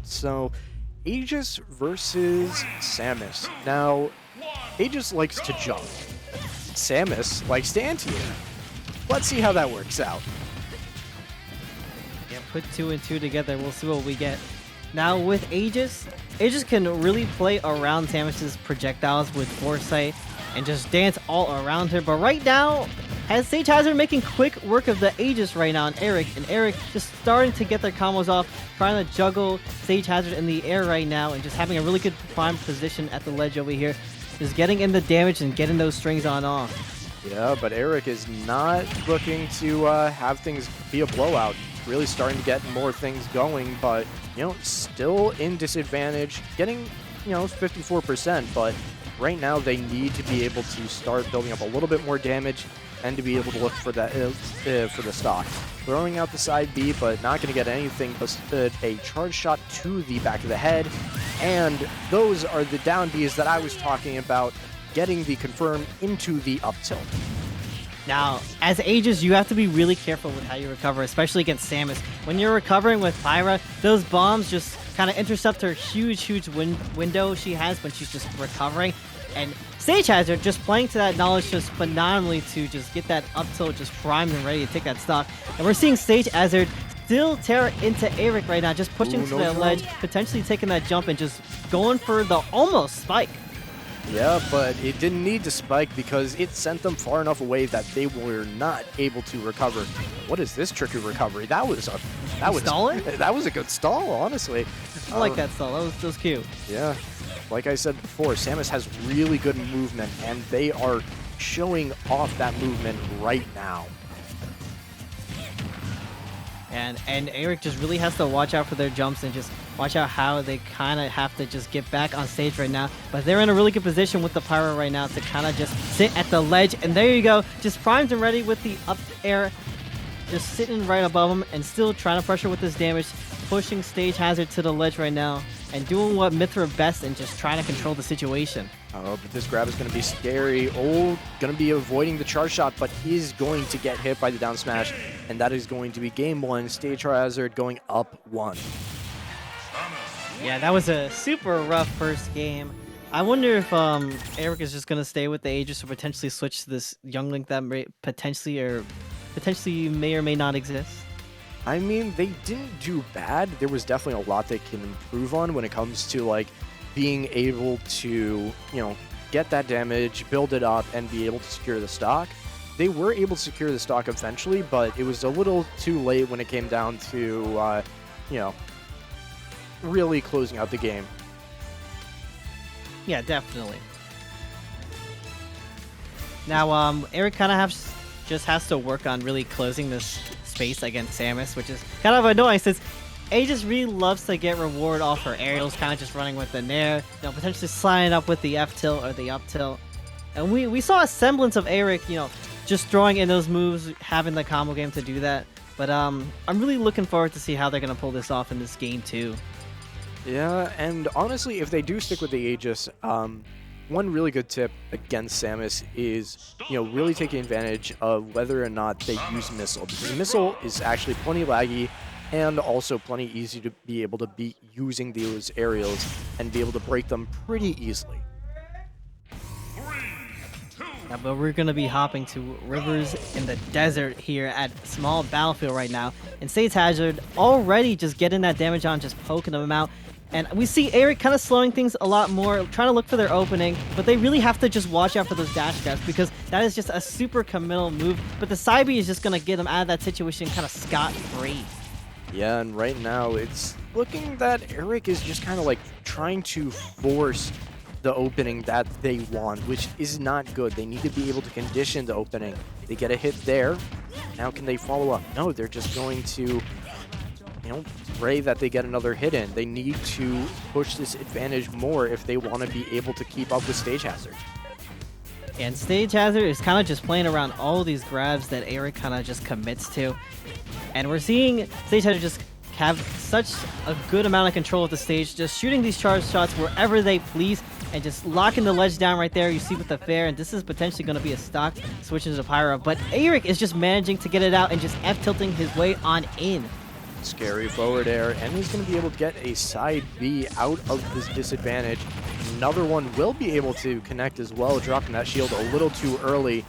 So, Aegis versus Samus. Now, Aegis likes to jump. Samus likes to anti-air. Let's see how that works out. Yeah, put 2 and 2 together. We'll see what we get. Now with Aegis, Aegis can really play around Samus's projectiles with foresight and just dance all around her. But right now, as Sage Hazard making quick work of the Aegis right now on Ayric, and Ayric just starting to get their combos off, trying to juggle Sage Hazard in the air right now, and just having a really good prime position at the ledge over here. Just getting in the damage and getting those strings on off. Yeah, but Ayric is not looking to have things be a blowout. Really starting to get more things going, but, still in disadvantage. Getting, 54%, but right now they need to be able to start building up a little bit more damage and to be able to look for that for the stock. Throwing out the side B, but not going to get anything but a charge shot to the back of the head. And those are the down Bs that I was talking about, getting the confirm into the up tilt. Now, as Aegis, you have to be really careful with how you recover, especially against Samus. When you're recovering with Pyra, those bombs just kind of intercept her huge window she has when she's just recovering. And Sage Hazard just playing to that knowledge just phenomenally to just get that up tilt just primed and ready to take that stock. And we're seeing Sage Hazard still tear into Ayric right now, just pushing to the ledge, potentially taking that jump and just going for the almost spike. Yeah, but it didn't need to spike because it sent them far enough away that they were not able to recover. What is this tricky recovery? That was a good stall, honestly. I like that stall. That was cute. Yeah, like I said before, Samus has really good movement, and they are showing off that movement right now. And Ayric just really has to watch out for their jumps and just watch out how they kind of have to just get back on stage right now. But they're in a really good position with the Pyra right now to kind of just sit at the ledge. And there you go, just primed and ready with the up air, just sitting right above him and still trying to pressure with this damage, pushing Sage Hazard to the ledge right now and doing what Mythra best and just trying to control the situation. Oh, but this grab is going to be scary. Oh, going to be avoiding the charge shot, but is going to get hit by the down smash. And that is going to be game one. Stage Hazard going up 1. Yeah, that was a super rough first game. I wonder if Ayric is just going to stay with the Aegis or potentially switch to this Young Link that potentially may or may not exist. I mean, they didn't do bad. There was definitely a lot they can improve on when it comes to, being able to, get that damage, build it up, and be able to secure the stock. They were able to secure the stock eventually, but it was a little too late when it came down to, really closing out the game. Yeah, definitely. Now, Ayric kind of just has to work on really closing this space against Samus, which is kind of annoying since Aegis really loves to get reward off her aerials, kind of just running with the nair, potentially sliding up with the F tilt or the up tilt. And we saw a semblance of Ayric, just throwing in those moves, having the combo game to do that. But I'm really looking forward to see how they're going to pull this off in this game too. Yeah, and honestly, if they do stick with the Aegis, one really good tip against Samus is, really taking advantage of whether or not they use Missile. Because Missile is actually plenty laggy and also plenty easy to be able to be using those aerials and be able to break them pretty easily. Yeah, but we're going to be hopping to Rivers in the Desert here at Small Battlefield right now. And Sage Hazard already just getting that damage on, just poking them out. And we see Ayric kind of slowing things a lot more, trying to look for their opening, but they really have to just watch out for those dash grabs because that is just a super committal move. But the side B is just going to get them out of that situation kind of scot-free. Yeah, and right now it's looking that Ayric is just kind of trying to force the opening that they want, which is not good. They need to be able to condition the opening. They get a hit there. Now can they follow up? No, they're just going to, pray that they get another hit in. They need to push this advantage more if they want to be able to keep up with Stage Hazard. And Stage Hazard is kind of just playing around all these grabs that Ayric kind of just commits to. And we're seeing Stage Hazard just have such a good amount of control of the stage, just shooting these charge shots wherever they please, and just locking the ledge down right there. You see with the fair, and this is potentially going to be a stock switching to Pyra. But Ayric is just managing to get it out and just F-tilting his way on in. Scary forward air, and he's going to be able to get a side B out of this disadvantage. Another one will be able to connect as well, dropping that shield a little too early.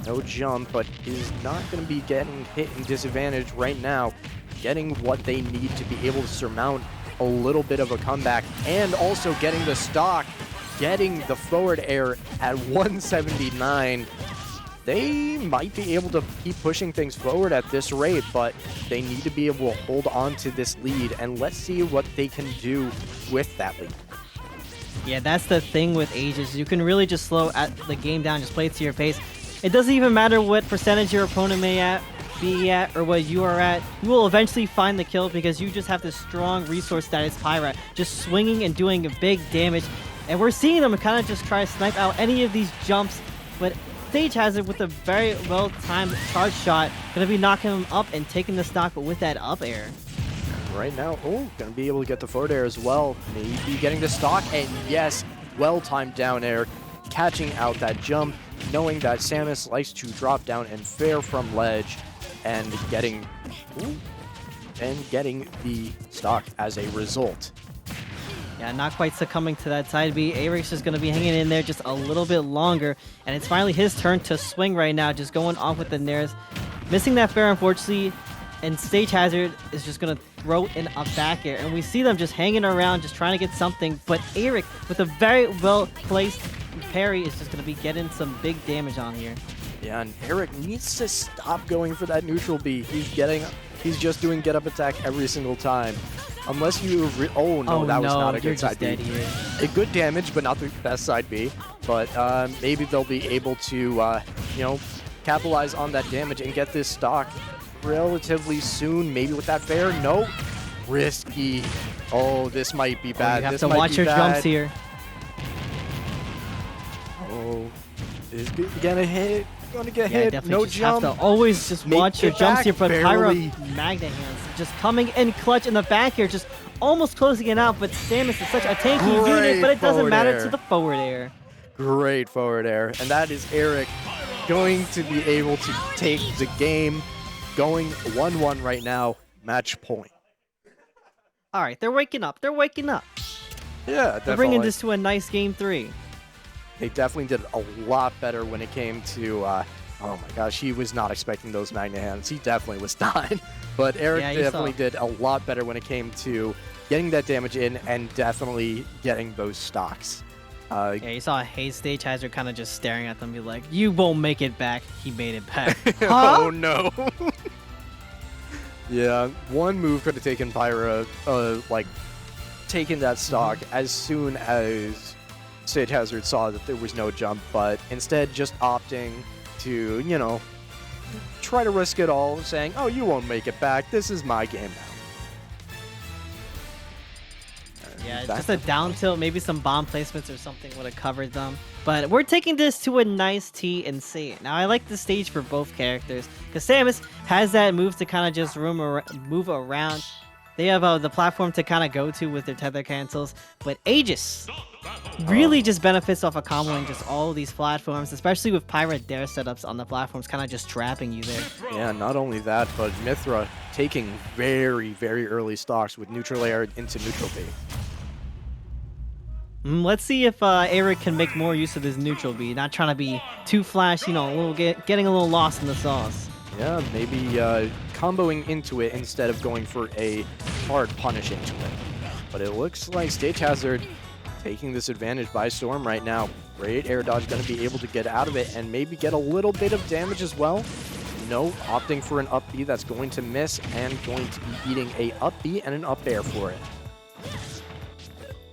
No jump, but is not going to be getting hit in disadvantage right now. Getting what they need to be able to surmount a little bit of a comeback, and also getting the stock, getting the forward air at 179. They might be able to keep pushing things forward at this rate, but they need to be able to hold on to this lead, and let's see what they can do with that lead. Yeah, that's the thing with Aegis. You can really just slow the game down, just play it to your pace. It doesn't even matter what percentage your opponent may be at or what you are at. You will eventually find the kill because you just have this strong resource that is Pyra, just swinging and doing big damage. And we're seeing them kind of just try to snipe out any of these jumps, but Sage Hazard with a very well-timed charge shot, going to be knocking him up and taking the stock with that up air. Right now, going to be able to get the forward air as well. Maybe getting the stock, and yes, well-timed down air, catching out that jump, knowing that Samus likes to drop down and fair from ledge, and getting the stock as a result. Yeah, not quite succumbing to that side B. Ayric's just going to be hanging in there just a little bit longer. And it's finally his turn to swing right now, just going off with the nairs. Missing that fair, unfortunately. And Sage Hazard is just going to throw in a back air. And we see them just hanging around, just trying to get something. But Ayric, with a very well-placed parry, is just going to be getting some big damage on here. Yeah, and Ayric needs to stop going for that neutral B. He's just doing get-up attack every single time. Unless you... oh, no, that was not a good side B. A good damage, but not the best side B. But maybe they'll be able to, capitalize on that damage and get this stock relatively soon. Maybe with that fair. No. Risky. Oh, this might be bad. You have to watch your jumps here. Oh, is gonna hit. Gonna get hit. No jump. Have to always just watch your jumps here. But Pyra Magna Hands just coming in clutch in the back here, just almost closing it out. But Samus is such a tanky unit, but it doesn't matter to the forward air. Great forward air, and that is Ayric going to be able to take the game. Going 1-1 right now. Match point. All right, they're waking up. They're waking up. Yeah, definitely. They're bringing this to a nice game 3. They definitely did a lot better when it came to, oh my gosh, he was not expecting those Magna Hands. He definitely was not. But Ayric definitely did a lot better when it came to getting that damage in and definitely getting those stocks. Yeah, you saw Haze Stage Hazard kind of just staring at them, be like, you won't make it back. He made it back. Huh? Oh, no. Yeah, one move could have taken Pyra, taking that stock as soon as Sage Hazard saw that there was no jump, but instead just opting to, try to risk it all, saying, oh, you won't make it back. This is my game now. Yeah, just a down tilt, maybe some bomb placements or something would have covered them. But we're taking this to a nice T and C. Now, I like the stage for both characters, because Samus has that move to kind of just move around. They have the platform to kind of go to with their tether cancels, but Aegis really just benefits off of comboing just all these platforms, especially with Pyra Dare setups on the platforms, kind of just trapping you there. Yeah, not only that, but Mythra taking very, very early stocks with neutral air into neutral B. Let's see if Ayric can make more use of his neutral B, not trying to be too flash, getting a little lost in the sauce. Yeah, maybe comboing into it instead of going for a hard punish into it. But it looks like Stage Hazard taking this advantage by storm right now. Great air dodge, going to be able to get out of it and maybe get a little bit of damage as well. No, opting for an up B that's going to miss and going to be eating a up B and an up air for it.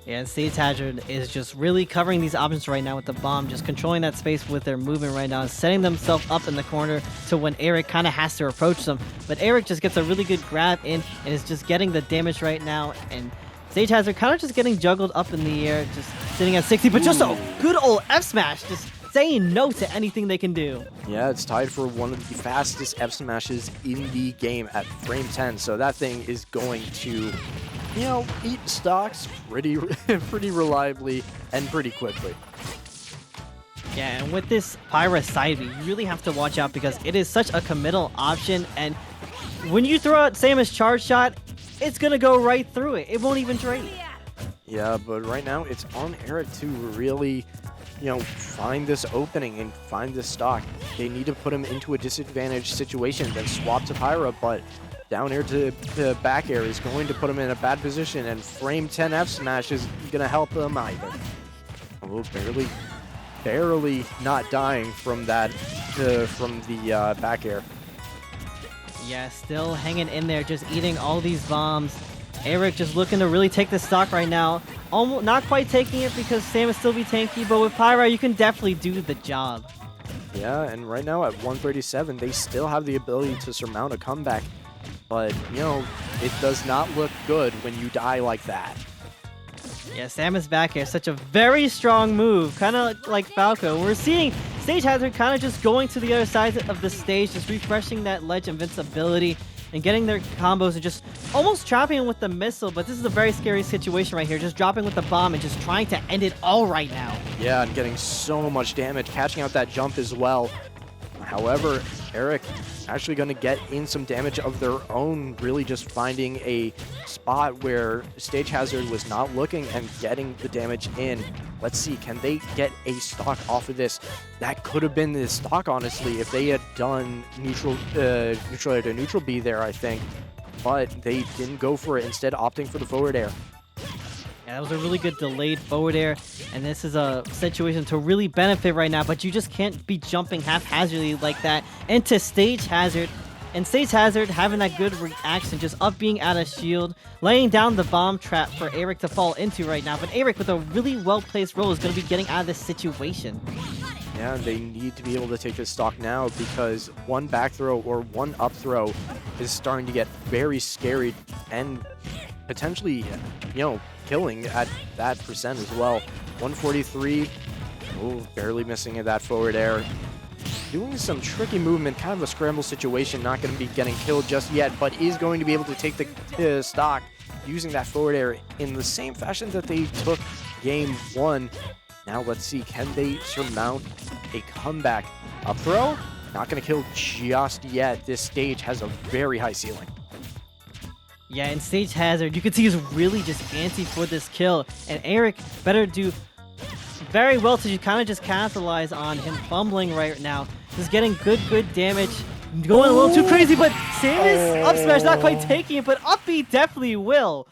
Yeah, and Stage Hazard is just really covering these options right now with the bomb, just controlling that space with their movement right now, setting themselves up in the corner to when Ayric kind of has to approach them. But Ayric just gets a really good grab in and is just getting the damage right now, and Stage Hazard kind of just getting juggled up in the air, just sitting at 60, but just a good old F smash, just saying no to anything they can do. Yeah, it's tied for one of the fastest F smashes in the game at frame 10, so that thing is going to, eat stocks pretty reliably and pretty quickly. Yeah, and with this Pyra side B, you really have to watch out because it is such a committal option, and when you throw out Samus charge shot, it's gonna go right through it. It won't even drain. Yeah, but right now it's on Ayric to really, find this opening and find this stock. They need to put him into a disadvantaged situation, then swap to Pyra, but down air to the back air is going to put him in a bad position, and frame 10 F smash is going to help him either. Oh, barely not dying from that, from the back air. Yeah, still hanging in there, just eating all these bombs. Ayric just looking to really take the stock right now. Almost not quite taking it because Samus still be tanky, but with Pyra, you can definitely do the job. Yeah, and right now at 137, they still have the ability to surmount a comeback. But, it does not look good when you die like that. Yeah, Samus back air, such a very strong move, kind of like Falco. We're seeing Stage Hazard kind of just going to the other side of the stage, just refreshing that ledge invincibility and getting their combos and just almost trapping him with the missile. But this is a very scary situation right here, just dropping with the bomb and just trying to end it all right now. Yeah, and getting so much damage, catching out that jump as well. However, Ayric actually going to get in some damage of their own, really just finding a spot where Stage Hazard was not looking and getting the damage in. Let's see, can they get a stock off of this? That could have been the stock, honestly, if they had done neutral A to neutral B there, I think. But they didn't go for it, instead opting for the forward air. Yeah, that was a really good delayed forward air, and this is a situation to really benefit right now, but you just can't be jumping haphazardly like that into Stage Hazard. And Stage Hazard having that good reaction, just up being out of shield, laying down the bomb trap for Ayric to fall into right now. But Ayric, with a really well-placed roll, is going to be getting out of this situation. Yeah, they need to be able to take this stock now, because one back throw or one up throw is starting to get very scary and potentially, killing at that percent as well. 143, barely missing at that forward air. Doing some tricky movement, kind of a scramble situation, not going to be getting killed just yet, but is going to be able to take the stock using that forward air in the same fashion that they took game 1. Now let's see, can they surmount a comeback? Up throw? Not going to kill just yet. This stage has a very high ceiling. Yeah, in Stage Hazard, you can see he's really just antsy for this kill, and Ayric better do very well to kind of just capitalize on him fumbling right now. Just getting good damage, going a little too crazy, but Samus up smash not quite taking it, but up B definitely will.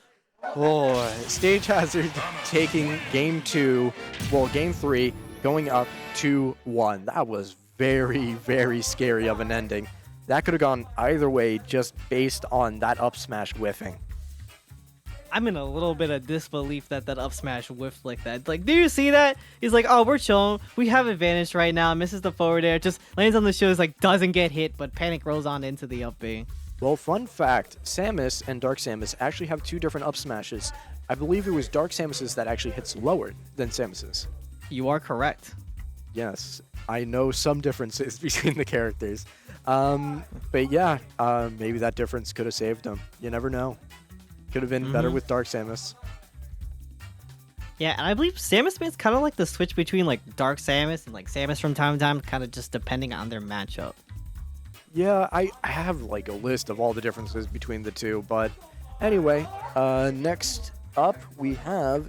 Oh, Stage Hazard taking game 3, going up 2-1. That was very scary of an ending. That could have gone either way just based on that up smash whiffing. I'm in a little bit of disbelief that up smash whiffed like that. Like, do you see that? He's like, oh, we're chilling. We have advantage right now. Misses the forward air. Just lands on the shoes, like, doesn't get hit, but panic rolls on into the up B. Well, fun fact, Samus and Dark Samus actually have 2 different up smashes. I believe it was Dark Samus's that actually hits lower than Samus's. You are correct. Yes, I know some differences between the characters. But yeah, maybe that difference could have saved him. You never know. Could have been better with Dark Samus. Yeah, and I believe Samus is kind of like the switch between like Dark Samus and like Samus from time to time, kind of just depending on their matchup. Yeah, I have like a list of all the differences between the two, but anyway, next up we have